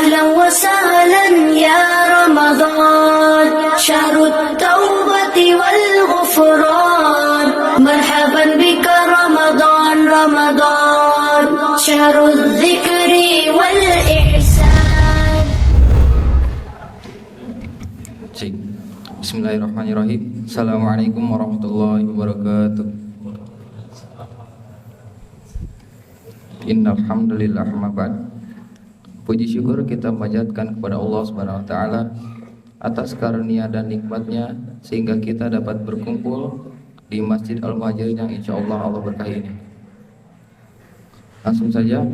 أهلا وسهلا يا رمضان شهر التوبة والغفران مرحبا بك رمضان رمضان شهر الذكر والإحسان. Bismillahirrahmanirrahim. Assalamualaikum warahmatullahi wabarakatuh. Innal hamdalillah ma ba'd. Puji syukur kita panjatkan kepada Allah Subhanahu wa taala atas karunia dan nikmatnya sehingga kita dapat berkumpul di Masjid Al-Muhajirin yang insyaallah Allah berkahi ini. Langsung saja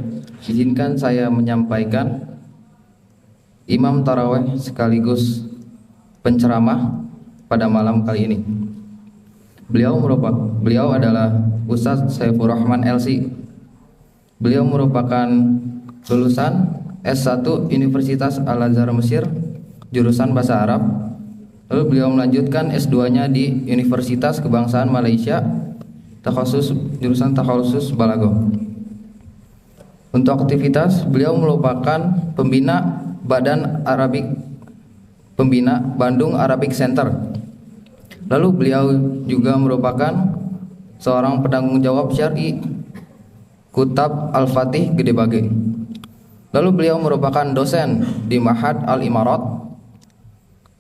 izinkan saya menyampaikan Imam Tarawih sekaligus penceramah pada malam kali ini. Beliau adalah Ustadz Saifur Rahman LC. Beliau merupakan lulusan S1 Universitas Al-Azhar Mesir, jurusan Bahasa Arab. Lalu beliau melanjutkan S2-nya di Universitas Kebangsaan Malaysia, jurusan takhasus Balaghah. Untuk aktivitas, beliau merupakan pembina Bandung Arabic Center. Lalu beliau juga merupakan seorang penanggung jawab syar'i Kutab Al-Fatih Gede Bage. Lalu beliau merupakan dosen di Ma'had Al-Imarat.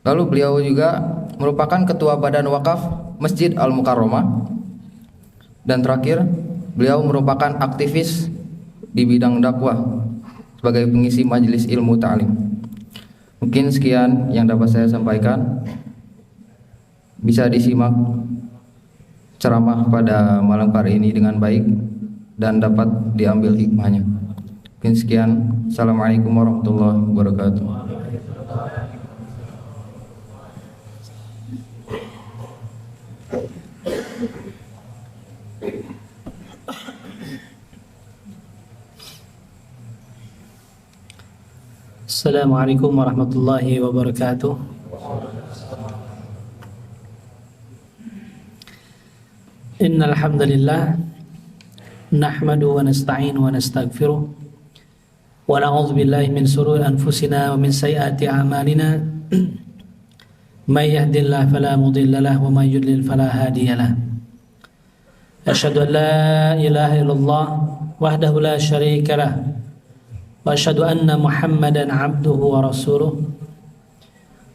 Lalu beliau juga merupakan ketua Badan Wakaf Masjid Al-Mukarramah. Dan terakhir, beliau merupakan aktivis di bidang dakwah sebagai pengisi majelis ilmu ta'lim. Mungkin sekian yang dapat saya sampaikan. Bisa disimak ceramah pada malam hari ini dengan baik dan dapat diambil hikmahnya. Mungkin sekian. Assalamualaikum warahmatullahi wabarakatuh. Assalamualaikum warahmatullahi wabarakatuh. Innal hamdalillah nahmadu wa nasta'inu wa nastaghfiruh wa na'udzu billahi min shururi anfusina wa min sayyiati a'malina may yahdihillahu fala mudilla lahu wa may yudlil fala hadiya lahu. Asyhadu an la ilaha illallah wahdahu la syarika lahu wa asyhadu anna Muhammadan 'abduhu wa rasuluh.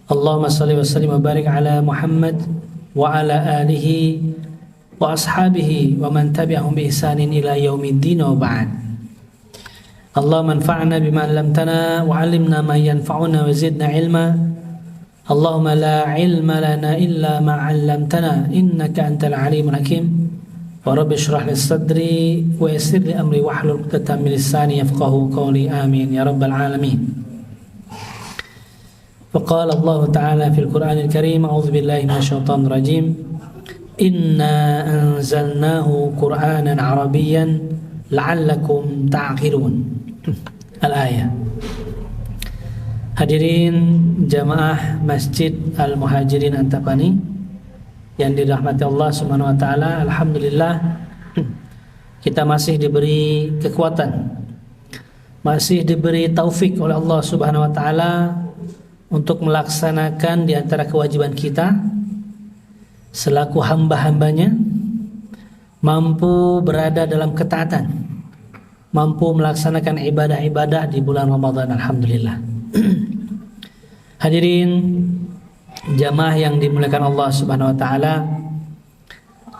Allahumma shalli wa sallim wa barik ala Muhammad wa ala alihi wa ashabihi wa man tabi'ahum bi ihsanin ila yaumiddin wa ba'd. Allahumma anfa'na bima 'allamtana wa 'allimna ma yanfa'una wa zidna ilma. Allahumma la ilma lana illa ma 'allamtana innaka antal alimul hakim. Wa rabbi shrah li sadri wa yassir li amri wahlul 'uqdatam min lisani yafqahu qawli. Amin ya rabbal alamin. Wa qala Allah ta'ala fil Qur'anil Karim, a'udzu billahi minasyaitonir rajim. Inna anzalnahu Qur'anan Arabiyyan la'allakum ta'qilun. Al-ayah. Hadirin jamaah Masjid Al-Muhajirin Antapani yang dirahmati Allah Subhanahu wa taala, alhamdulillah kita masih diberi kekuatan, masih diberi taufik oleh Allah Subhanahu wa taala untuk melaksanakan di antara kewajiban kita selaku hamba-hambanya, mampu berada dalam ketaatan, mampu melaksanakan ibadah-ibadah di bulan Ramadan, alhamdulillah. Hadirin jamaah yang dimuliakan Allah Subhanahu wa taala,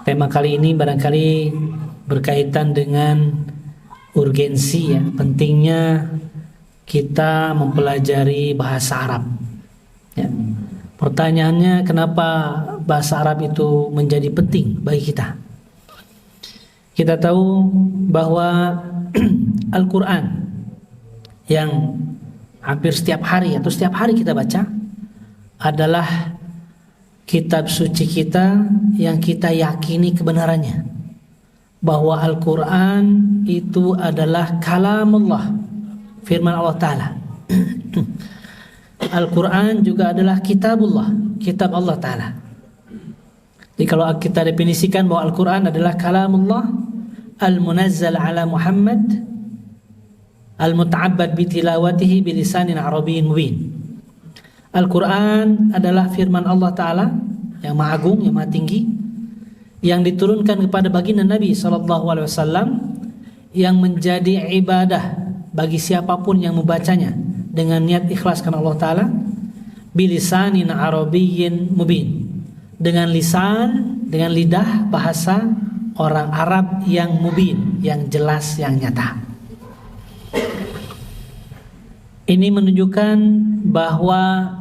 tema kali ini barangkali berkaitan dengan urgensi, ya, pentingnya kita mempelajari bahasa Arab, ya. Pertanyaannya, kenapa bahasa Arab itu menjadi penting bagi kita? Kita tahu bahwa Al-Quran yang hampir setiap hari atau setiap hari kita baca adalah kitab suci kita yang kita yakini kebenarannya, bahwa Al-Quran itu adalah kalamullah, firman Allah Ta'ala. Al-Quran juga adalah kitabullah, kitab Allah Ta'ala. Jadi kalau kita definisikan bahwa Al-Quran adalah kalamullah al-munazzal ala Muhammad al-muta'abbad bitilawatihi bilisanin arabiyyin mubin. Al-Quran adalah firman Allah Ta'ala yang maha agung, yang maha tinggi, yang diturunkan kepada baginda Nabi SAW, yang menjadi ibadah bagi siapapun yang membacanya dengan niat ikhlas karena Allah Ta'ala, bilisanin arabiyyin mubin, dengan lisan, dengan lidah bahasa orang Arab yang mubin, yang jelas, yang nyata. Ini menunjukkan bahwa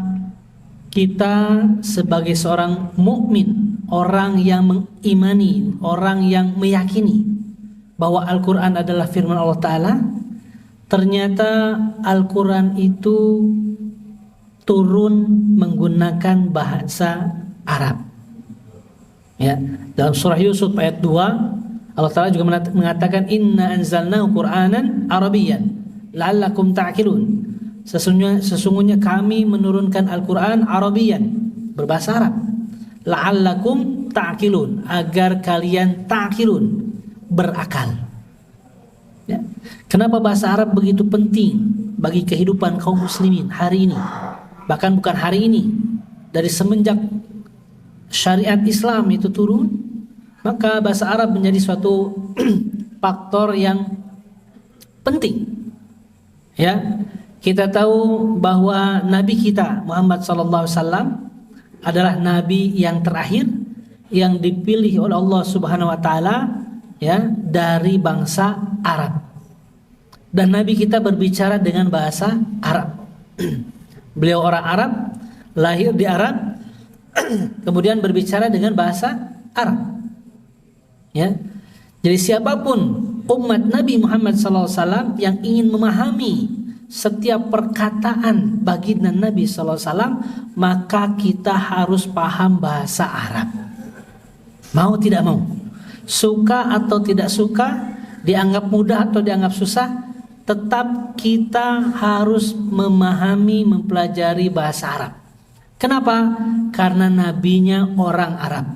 kita sebagai seorang mukmin, orang yang mengimani, orang yang meyakini bahwa Al-Quran adalah firman Allah Ta'ala, ternyata Al-Quran itu turun menggunakan bahasa Arab. Ya, dalam surah Yusuf ayat 2 Allah Ta'ala juga mengatakan inna anzalnahu Qur'anan Arabiyyan la'allakum ta'qilun. Sesungguhnya kami menurunkan Al-Quran Arabiyyan, berbahasa Arab, la'allakum ta'qilun, agar kalian ta'qilun, berakal. Ya. Kenapa bahasa Arab begitu penting bagi kehidupan kaum muslimin hari ini? Bahkan bukan hari ini, dari semenjak syariat Islam itu turun, maka bahasa Arab menjadi suatu faktor yang penting. Ya, kita tahu bahwa Nabi kita Muhammad SAW adalah Nabi yang terakhir yang dipilih oleh Allah Subhanahu Wa Taala, ya, dari bangsa Arab. Dan Nabi kita berbicara dengan bahasa Arab. Beliau orang Arab, lahir di Arab, kemudian berbicara dengan bahasa Arab. Ya, jadi siapapun umat Nabi Muhammad SAW yang ingin memahami setiap perkataan baginda Nabi SAW, maka kita harus paham bahasa Arab. Mau tidak mau, suka atau tidak suka, dianggap mudah atau dianggap susah, tetap kita harus memahami, mempelajari bahasa Arab. Kenapa? Karena nabinya orang Arab.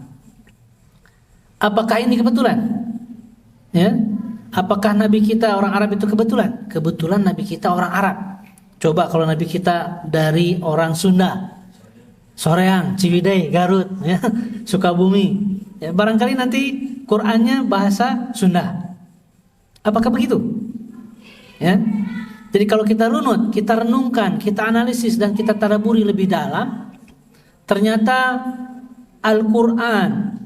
Apakah ini kebetulan? Ya, apakah nabi kita orang Arab itu kebetulan? Kebetulan nabi kita orang Arab. Coba kalau nabi kita dari orang Sunda, Soreang, Ciwidey, Garut, ya, Sukabumi, ya, barangkali nanti Qur'annya bahasa Sunda. Apakah begitu? Ya. Jadi kalau kita runut, kita renungkan, kita analisis dan kita tadabburi lebih dalam, ternyata Al-Quran,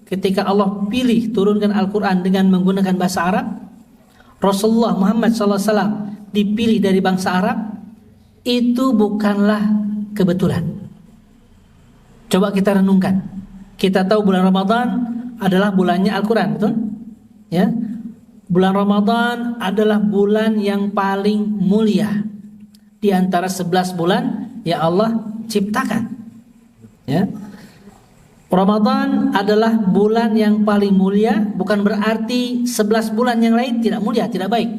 ketika Allah pilih turunkan Al-Quran dengan menggunakan bahasa Arab, Rasulullah Muhammad SAW dipilih dari bangsa Arab, itu bukanlah kebetulan. Coba kita renungkan. Kita tahu bulan Ramadan adalah bulannya Al-Quran, betul? Ya. Bulan Ramadan adalah bulan yang paling mulia di antara 11 bulan yang Allah ciptakan. Ya. Ramadan adalah bulan yang paling mulia, bukan berarti 11 bulan yang lain tidak mulia, tidak baik.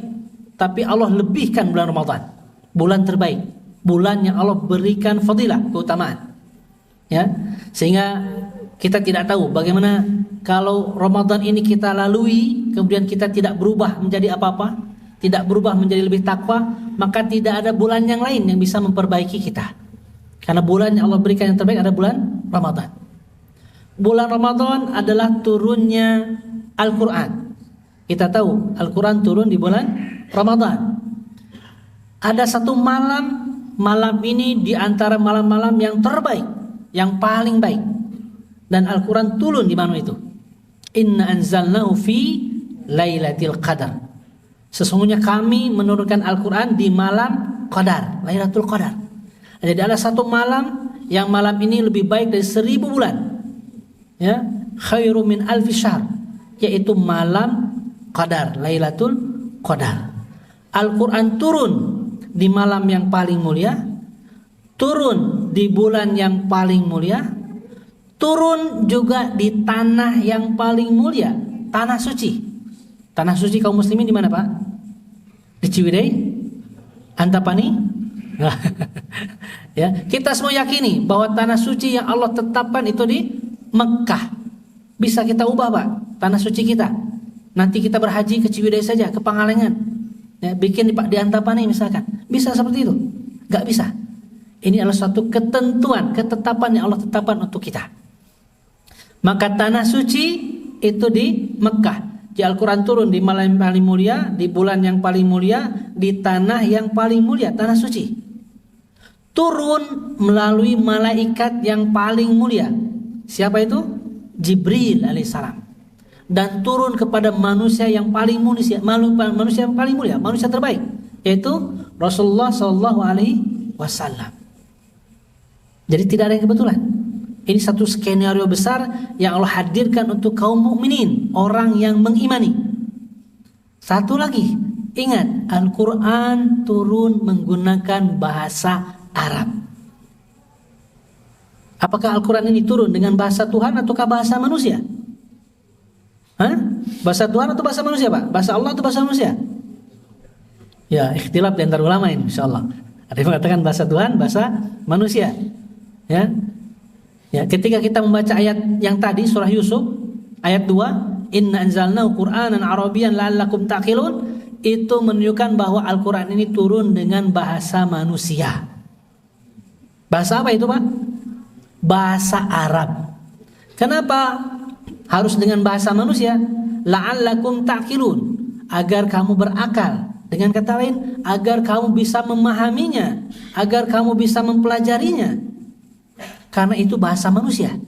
Tapi Allah lebihkan bulan Ramadan, bulan terbaik, bulan yang Allah berikan fadilah, keutamaan. Ya. Sehingga kita tidak tahu bagaimana kalau Ramadan ini kita lalui, kemudian kita tidak berubah menjadi apa-apa, tidak berubah menjadi lebih takwa, maka tidak ada bulan yang lain yang bisa memperbaiki kita. Karena bulan yang Allah berikan yang terbaik adalah bulan Ramadan. Bulan Ramadan adalah turunnya Al-Quran. Kita tahu Al-Quran turun di bulan Ramadan. Ada satu malam ini di antara malam-malam yang terbaik, yang paling baik. Dan Al-Quran turun di mana itu? Inna anzalnahu fi Lailatul Qadar. Sesungguhnya kami menurunkan Al-Quran di malam Qadar, Lailatul Qadar. Jadi ada satu malam yang malam ini lebih baik dari 1000 bulan. Ya, khairu min alfi syahr, yaitu malam Qadar, Lailatul Qadar. Al-Quran turun di malam yang paling mulia, turun di bulan yang paling mulia, turun juga di tanah yang paling mulia, tanah suci. Tanah suci kaum muslimin di mana, Pak? Di Ciwidey? Antapani? Ya, kita semua yakini bahwa tanah suci yang Allah tetapkan itu di Mekah. Bisa kita ubah, Pak, tanah suci kita. Nanti kita berhaji ke Ciwidey saja, ke Pangalengan. ya, bikin di Antapani misalkan, bisa seperti itu? Gak bisa. Ini adalah suatu ketentuan, ketetapan yang Allah tetapkan untuk kita. Maka tanah suci itu di Mekah. Di Al-Quran turun di malam yang paling mulia, di bulan yang paling mulia, di tanah yang paling mulia, tanah suci. Turun melalui malaikat yang paling mulia. Siapa itu? Jibril alaihissalam. Dan turun kepada manusia yang paling mulia, manusia yang paling mulia, manusia terbaik, yaitu Rasulullah Shallallahu Alaihi Wasallam. Jadi tidak ada yang kebetulan. Ini satu skenario besar yang Allah hadirkan untuk kaum mukminin, orang yang mengimani. Satu lagi, ingat, Al-Quran turun menggunakan bahasa Arab. Apakah Al-Quran ini turun dengan bahasa Tuhan ataukah bahasa manusia? Hah? Bahasa Tuhan atau bahasa manusia, Pak? Bahasa Allah atau bahasa manusia? Ya, ikhtilaf di antara ulama ini, insyaallah. Ada yang mengatakan bahasa Tuhan, bahasa manusia. Ya. Ya, ketika kita membaca ayat yang tadi surah Yusuf ayat 2, inna anzalnahu Qur'anan Arabiyyan la'allakum ta'qilun, itu menunjukkan bahwa Al-Qur'an ini turun dengan bahasa manusia. Bahasa apa itu, Pak? Bahasa Arab. Kenapa harus dengan bahasa manusia? La'allakum ta'qilun, agar kamu berakal. Dengan kata lain, agar kamu bisa memahaminya, agar kamu bisa mempelajarinya. Karena itu bahasa manusia.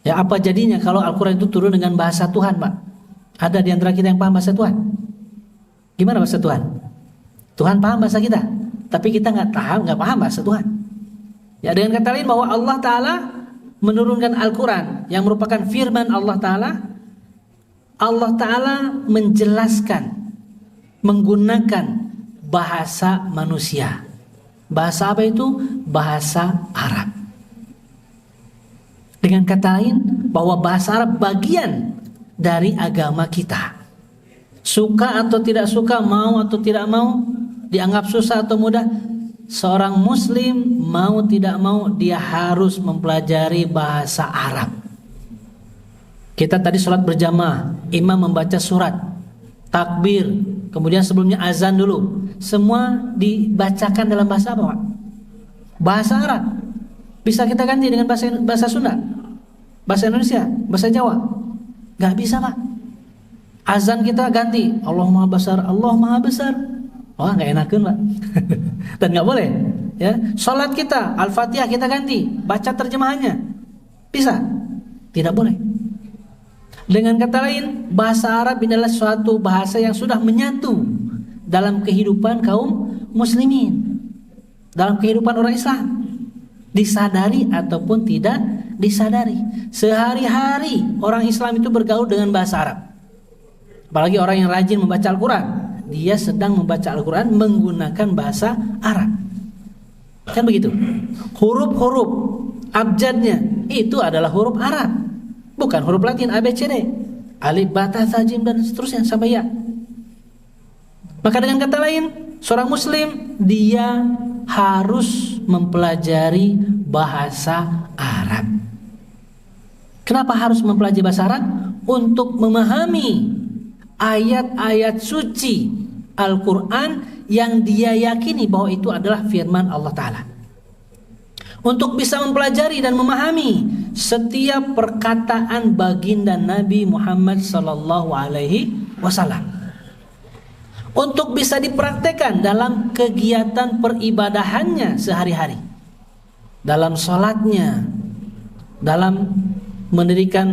Ya, apa jadinya kalau Al-Quran itu turun dengan bahasa Tuhan, Pak? Ada di antara kita yang paham bahasa Tuhan? Gimana bahasa Tuhan? Tuhan paham bahasa kita, tapi kita nggak paham bahasa Tuhan. Ya, dengan kata lain bahwa Allah Ta'ala menurunkan Al-Quran yang merupakan firman Allah Ta'ala. Allah Ta'ala menjelaskan menggunakan bahasa manusia. Bahasa apa itu? Bahasa Arab. Dengan kata lain, bahwa bahasa Arab bagian dari agama kita. Suka atau tidak suka, mau atau tidak mau, dianggap susah atau mudah, seorang muslim mau tidak mau dia harus mempelajari bahasa Arab. Kita tadi sholat berjamaah, imam membaca surat, takbir, kemudian sebelumnya azan dulu. Semua dibacakan dalam bahasa apa, Pak? Bahasa Arab. Bisa kita ganti dengan bahasa Sunda, bahasa Indonesia, bahasa Jawa? Gak bisa, Pak. Azan kita ganti, Allah Maha Besar, Allah Maha Besar. Oh, gak enakan, Pak. Dan gak boleh. Ya, sholat kita, Al-Fatihah kita ganti, baca terjemahannya. Bisa? Tidak boleh. Dengan kata lain, bahasa Arab adalah suatu bahasa yang sudah menyatu dalam kehidupan kaum muslimin, dalam kehidupan orang Islam, disadari ataupun tidak disadari. Sehari-hari orang Islam itu bergaul dengan bahasa Arab. Apalagi orang yang rajin membaca Al-Quran, dia sedang membaca Al-Quran menggunakan bahasa Arab. Kan begitu? Huruf-huruf abjadnya itu adalah huruf Arab, bukan huruf Latin ABCD, alif, ba, ta, sa, jim dan seterusnya sampai ya. Maka dengan kata lain, seorang muslim dia harus mempelajari bahasa Arab. Kenapa harus mempelajari bahasa Arab? Untuk memahami ayat-ayat suci Al-Quran yang dia yakini bahwa itu adalah firman Allah Ta'ala. Untuk bisa mempelajari dan memahami setiap perkataan baginda Nabi Muhammad Sallallahu Alaihi Wasallam. Untuk bisa dipraktekkan dalam kegiatan peribadahannya sehari-hari, dalam sholatnya, dalam mendirikan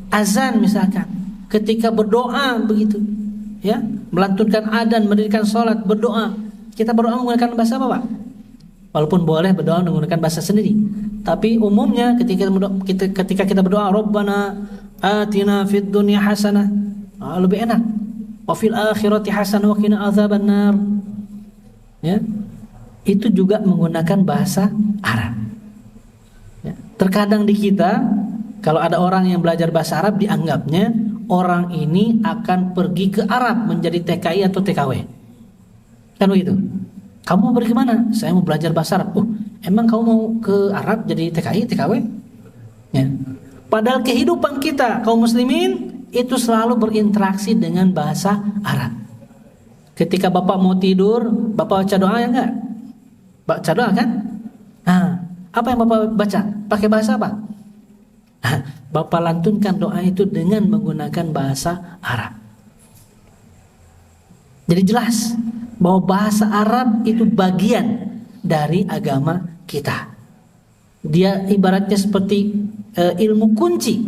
azan misalkan, ketika berdoa begitu, ya, melantunkan adzan, mendirikan sholat, berdoa. Kita berdoa menggunakan bahasa apa, Pak? Walaupun boleh berdoa menggunakan bahasa sendiri, tapi umumnya ketika kita berdoa, Rabbana atina fid dunya hasanah, lebih enak. Wa fil akhirati hasanah wa qina adzabannar. Ya. Itu juga menggunakan bahasa Arab. Ya. Terkadang di kita kalau ada orang yang belajar bahasa Arab, dianggapnya orang ini akan pergi ke Arab menjadi TKI atau TKW. Kan begitu? Kamu mau pergi kemana? Saya mau belajar bahasa Arab. Emang kamu mau ke Arab jadi TKI, TKW? Ya. Padahal kehidupan kita kaum muslimin itu selalu berinteraksi dengan bahasa Arab. Ketika bapak mau tidur, bapak baca doa ya enggak? Baca doa kan? Apa yang bapak baca? Pakai bahasa apa? Bapak lantunkan doa itu dengan menggunakan bahasa Arab. Jadi jelas bahwa bahasa Arab itu bagian dari agama kita. Dia ibaratnya seperti ilmu kunci,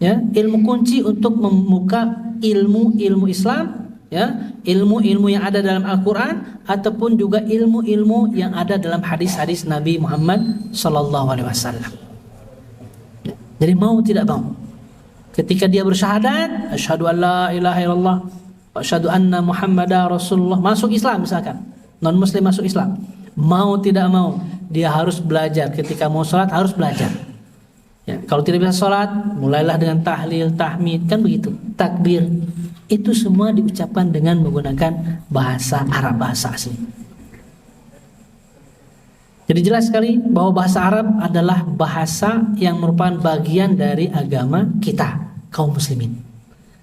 ya, ilmu kunci untuk membuka ilmu Islam, ya, ilmu-ilmu yang ada dalam Al-Quran ataupun juga ilmu-ilmu yang ada dalam hadis-hadis Nabi Muhammad SAW. Jadi mau tidak mau, ketika dia bersyahadat, asyhadu an la ilaha illallah wa asyhadu anna Muhammadar Rasulullah, masuk Islam misalkan, non muslim masuk Islam, mau tidak mau dia harus belajar. Ketika mau sholat harus belajar. Ya, kalau tidak bisa sholat, mulailah dengan tahlil, tahmid, kan begitu, takbir. Itu semua diucapkan dengan menggunakan bahasa Arab, bahasa asli. Jadi jelas sekali bahwa bahasa Arab adalah bahasa yang merupakan bagian dari agama kita, kaum muslimin.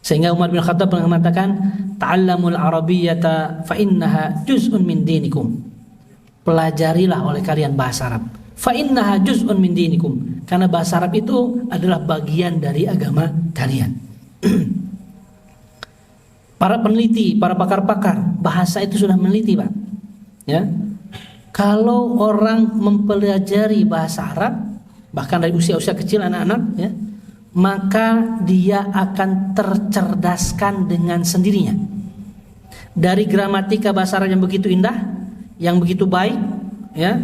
Sehingga Umar bin Khattab pernah mengatakan, ta'allamul arabiyyata fa innaha juz'un min dinikum. Pelajarilah oleh kalian bahasa Arab. Fa innaha juz'un min dinikum. Karena bahasa Arab itu adalah bagian dari agama kalian. Para peneliti, para pakar-pakar bahasa itu sudah meneliti, Pak. Ya. Kalau orang mempelajari bahasa Arab, bahkan dari usia-usia kecil anak-anak, ya, maka dia akan tercerdaskan dengan sendirinya. Dari gramatika bahasa Arab yang begitu indah, yang begitu baik, ya,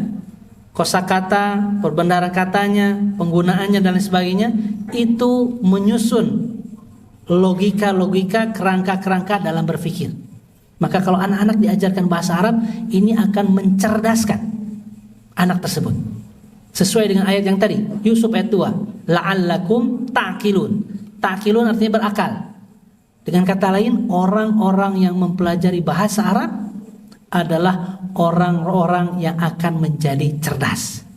kosakata, perbendaharaan katanya, penggunaannya dan lain sebagainya, itu menyusun logika-logika, kerangka-kerangka dalam berpikir. Maka kalau anak-anak diajarkan bahasa Arab, ini akan mencerdaskan anak tersebut. Sesuai dengan ayat yang tadi, Yusuf ayat 2, la'allakum ta'qilun. Ta'qilun artinya berakal. Dengan kata lain, orang-orang yang mempelajari bahasa Arab adalah orang-orang yang akan menjadi cerdas.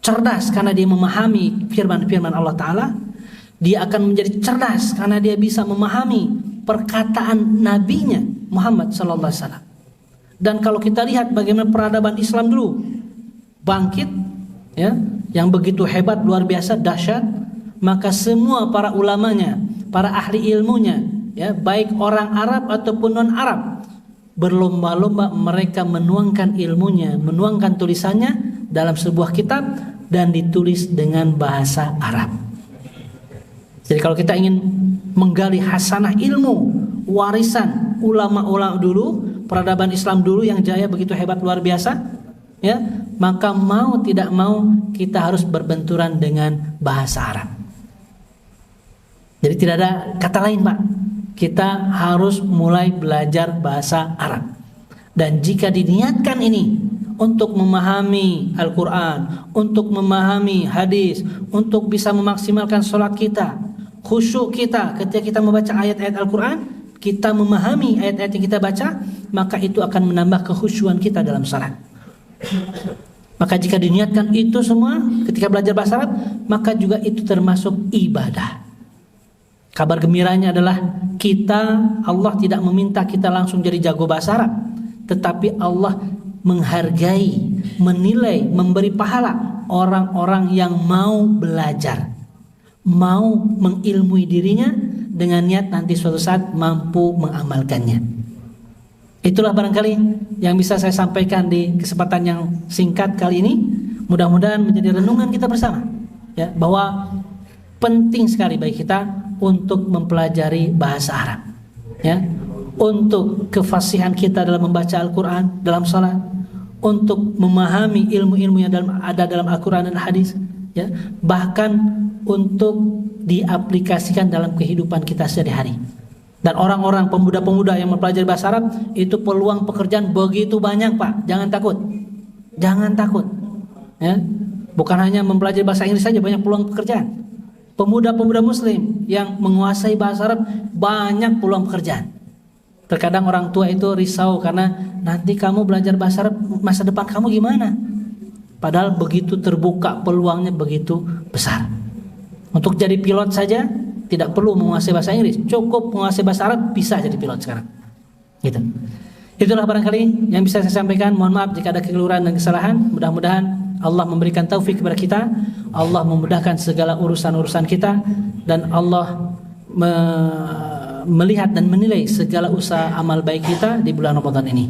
Cerdas karena dia memahami firman-firman Allah Ta'ala. Dia akan menjadi cerdas karena dia bisa memahami perkataan nabinya Muhammad sallallahu alaihi wasallam. Dan kalau kita lihat bagaimana peradaban Islam dulu bangkit, ya, yang begitu hebat, luar biasa, dahsyat, maka semua para ulamanya, para ahli ilmunya, ya, baik orang Arab ataupun non Arab, berlomba-lomba mereka menuangkan ilmunya, menuangkan tulisannya dalam sebuah kitab dan ditulis dengan bahasa Arab. Jadi kalau kita ingin menggali hasanah ilmu, warisan ulama-ulama dulu, peradaban Islam dulu yang jaya begitu hebat luar biasa, ya, maka mau tidak mau kita harus berbenturan dengan bahasa Arab. Jadi tidak ada kata lain, Pak. Kita harus mulai belajar bahasa Arab. Dan jika diniatkan ini untuk memahami Al-Quran, untuk memahami hadis, untuk bisa memaksimalkan sholat kita, khusyuk kita ketika kita membaca ayat-ayat Al-Quran, kita memahami ayat-ayat yang kita baca, maka itu akan menambah kekhusyuan kita dalam salat. Maka jika diniatkan itu semua ketika belajar bahasa Arab, maka juga itu termasuk ibadah. Kabar gembiranya adalah Allah tidak meminta kita langsung jadi jago bahasa Arab, tetapi Allah menghargai, menilai, memberi pahala orang-orang yang mau belajar, mau mengilmui dirinya dengan niat nanti suatu saat mampu mengamalkannya. Itulah barangkali yang bisa saya sampaikan di kesempatan yang singkat kali ini. Mudah-mudahan menjadi renungan kita bersama, ya, bahwa penting sekali bagi kita untuk mempelajari bahasa Arab, ya, untuk kefasihan kita dalam membaca Al-Quran, dalam salat, untuk memahami ilmu-ilmu yang ada dalam Al-Quran dan hadis, ya, bahkan untuk diaplikasikan dalam kehidupan kita sehari-hari. Dan orang-orang pemuda-pemuda yang mempelajari bahasa Arab itu peluang pekerjaan begitu banyak, Pak. Jangan takut. Jangan takut. Ya. Bukan hanya mempelajari bahasa Inggris saja, banyak peluang pekerjaan. Pemuda-pemuda muslim yang menguasai bahasa Arab banyak peluang pekerjaan. Terkadang orang tua itu risau karena nanti kamu belajar bahasa Arab, masa depan kamu gimana? Padahal begitu terbuka peluangnya begitu besar. Untuk jadi pilot saja tidak perlu menguasai bahasa Inggris, cukup menguasai bahasa Arab bisa jadi pilot sekarang. Gitu. Itulah barangkali yang bisa saya sampaikan. Mohon maaf jika ada kekeliruan dan kesalahan. Mudah-mudahan Allah memberikan taufik kepada kita, Allah memudahkan segala urusan-urusan kita, dan Allah melihat dan menilai segala usaha amal baik kita di bulan Ramadan ini.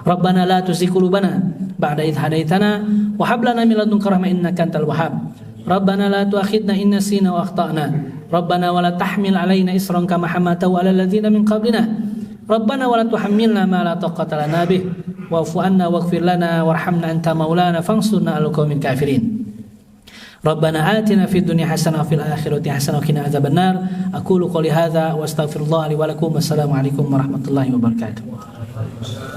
Rabbana la tuzigh qulubana ba'da idh hadaitana wa hab lana min ladunka rahmah innaka antal wahhab. Rabbana la tu'akhidna in nasina wa akhtana. Rabbana wa la tahmil alaina isran kama hamaltahu 'alal ladzina min qablina. Rabbana wa la tuhammilna ma la taqata lana bih wa'fu 'anna waghfir lana warhamna anta maulana fansurna 'alal qaumil kafirin. Rabbana atina fid dunya hasanah wa fil akhirati hasanah wa qina adzabannar. Aqulu qouli hadza wa astaghfirullah li wa lakum. Wassalamu alaikum warahmatullahi wabarakatuh.